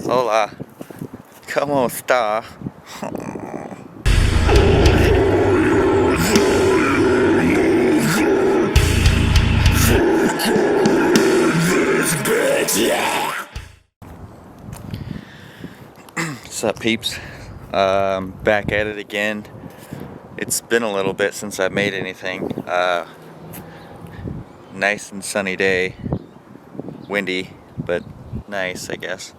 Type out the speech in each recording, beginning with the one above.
Hola. ¿Cómo está? What's up, peeps? Back at it again. It's been a little bit since I've made anything. Nice and sunny day. Windy, but nice, I guess.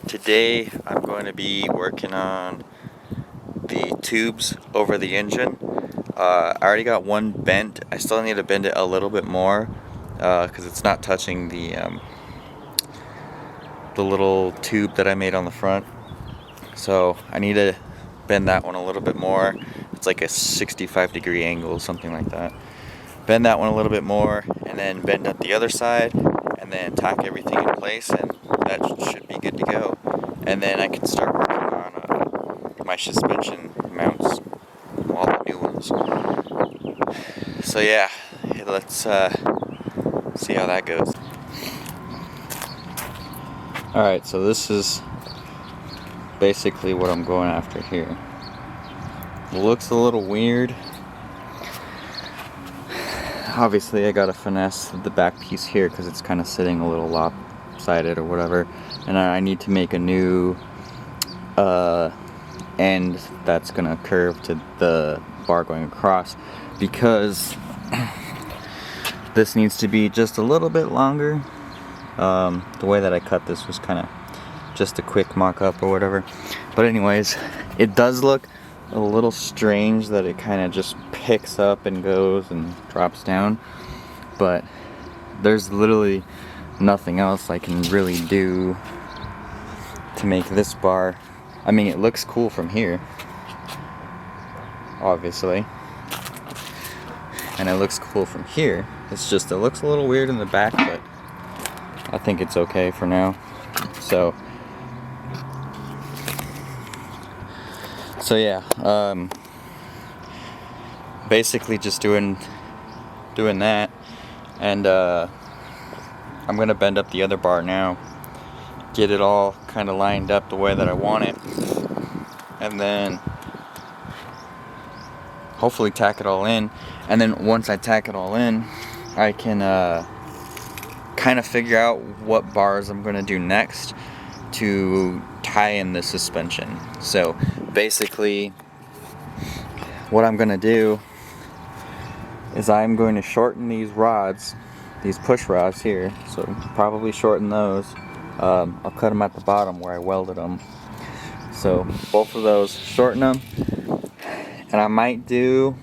Today I'm going to be working on the tubes over the engine. I already got one bent. I still need to bend it a little bit more because it's not touching the little tube that I made on the front. So I need to bend that one a little bit more. It's like a 65-degree angle, something like that. Bend that one a little bit more, and then bend up the other side, and then tack everything in place, and that should be good to go. And then I can start working on my suspension mounts, all the new ones. So yeah, let's see how that goes. Alright, so this is basically what I'm going after here. It looks a little weird. Obviously I gotta finesse the back piece here because it's kind of sitting a little lopsided or whatever, and I need to make a new end that's gonna curve to the bar going across, because this needs to be just a little bit longer. The way that I cut this was kind of just a quick mock-up or whatever, but anyways, it does look a little strange that it kind of just picks up and goes and drops down, but there's literally nothing else I can really do to make this bar. I mean, it looks cool from here, obviously, and it looks cool from here. It's just, it looks a little weird in the back, but I think it's okay for now. So yeah, basically just doing that, and I'm gonna bend up the other bar now, get it all kind of lined up the way that I want it, and then hopefully tack it all in. And then once I tack it all in, I can kind of figure out what bars I'm gonna do next to tie in the suspension. So basically what I'm gonna do is I'm going to shorten these rods, these push rods here, so probably shorten those. I'll cut them at the bottom where I welded them, so both of those, shorten them. And I might do,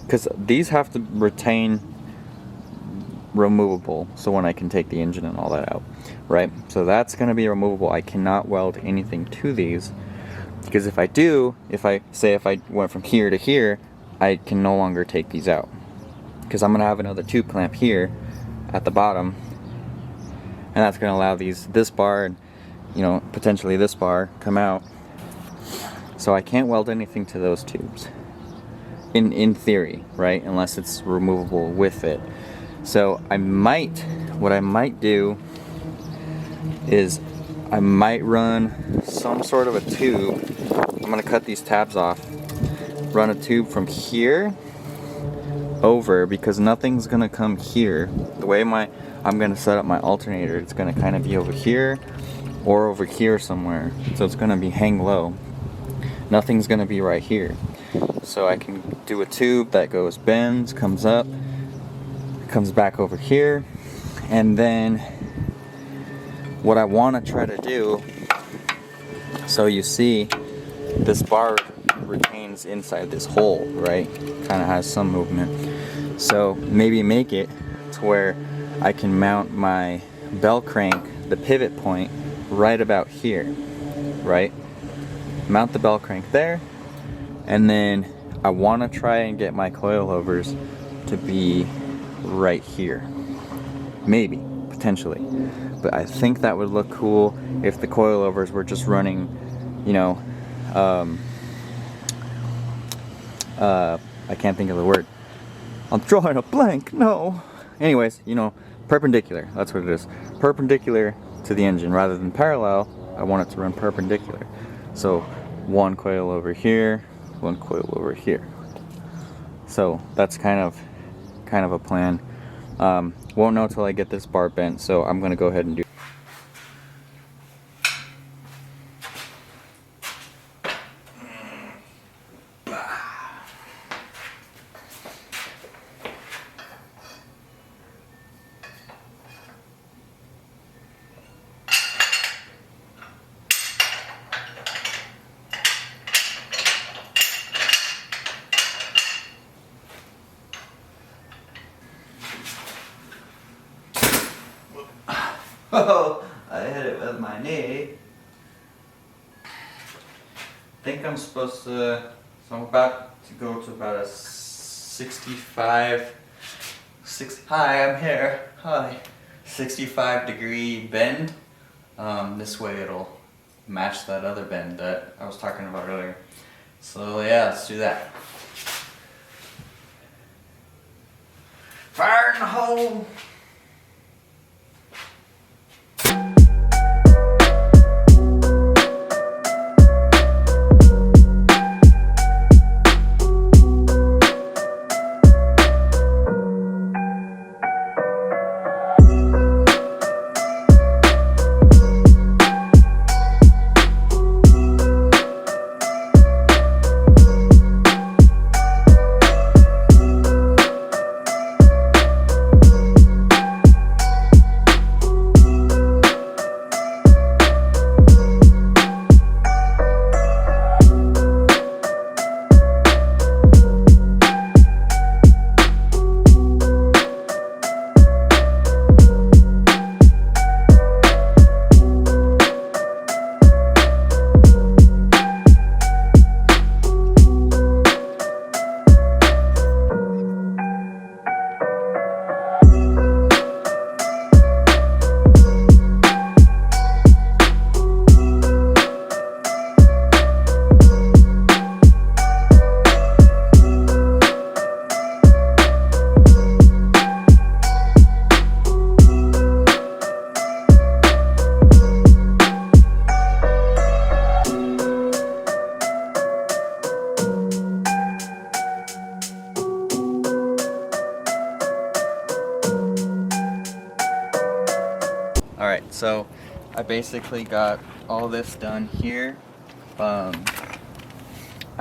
because these have to retain removable, so when I can take the engine and all that out, right? So that's going to be removable. I cannot weld anything to these, because if I do, if I went from here to here, I can no longer take these out, because I'm going to have another tube clamp here at the bottom, and that's going to allow this bar and, you know, potentially this bar come out. So I can't weld anything to those tubes in theory, right? Unless it's removable with it. So what I might do is I might run some sort of a tube. I'm gonna cut these tabs off, run a tube from here over, because nothing's gonna come here. The way I'm gonna set up my alternator, it's gonna kind of be over here or over here somewhere. So it's gonna be hang low. Nothing's gonna be right here. So I can do a tube that bends, comes up, comes back over here, and then what I want to try to do, so you see this bar retains inside this hole, right? Kind of has some movement. So maybe make it to where I can mount my bell crank, the pivot point, right about here, right? Mount the bell crank there, and then I want to try and get my coilovers to be right here, maybe, potentially. But I think that would look cool if the coilovers were just running, you know, I can't think of the word. I'm drawing a blank, no. Anyways, you know, perpendicular, that's what it is. Perpendicular to the engine rather than parallel. I want it to run perpendicular. So one coil over here, one coil over here. So that's kind of a plan. Won't know till I get this bar bent, so I'm gonna go ahead and do. Oh, I hit it with my knee. I think I'm supposed to, so I'm about to go to about a 65, hi, I'm here, hi. 65-degree bend. This way it'll match that other bend that I was talking about earlier. So yeah, let's do that. Fire in the hole! Alright, so I basically got all this done here. I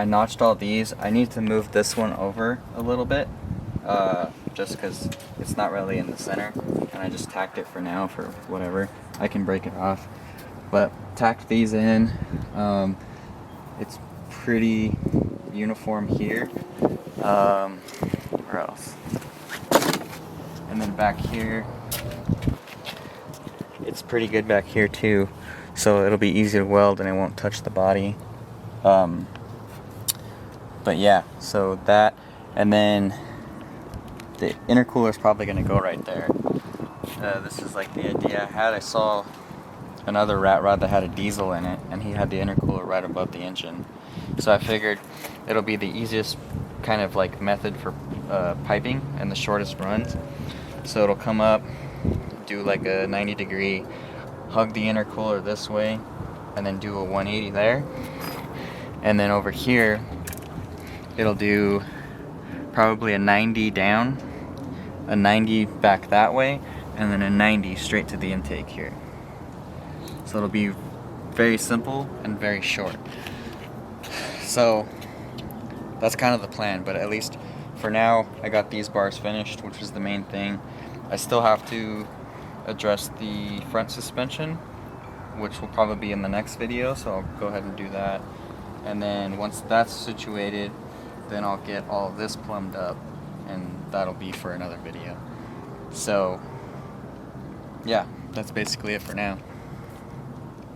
notched all these. I need to move this one over a little bit, just because it's not really in the center, and I just tacked it for now for whatever. I can break it off, but tacked these in. It's pretty uniform here. Where else? And then back here, it's pretty good back here too, so it'll be easy to weld and it won't touch the body. But yeah, so that, and then the intercooler is probably going to go right there. This is like the idea I had. I saw another rat rod that had a diesel in it, and he had the intercooler right above the engine. So I figured it'll be the easiest kind of like method for piping and the shortest runs. So it'll come up, do like a 90-degree, hug the intercooler this way, and then do a 180 there. And then over here, it'll do probably a 90 down, a 90 back that way, and then a 90 straight to the intake here. So it'll be very simple and very short. So that's kind of the plan, but at least for now I got these bars finished, which is the main thing. I still have to address the front suspension, which will probably be in the next video, so I'll go ahead and do that. And then once that's situated, then I'll get all of this plumbed up, and that'll be for another video. So yeah, that's basically it for now.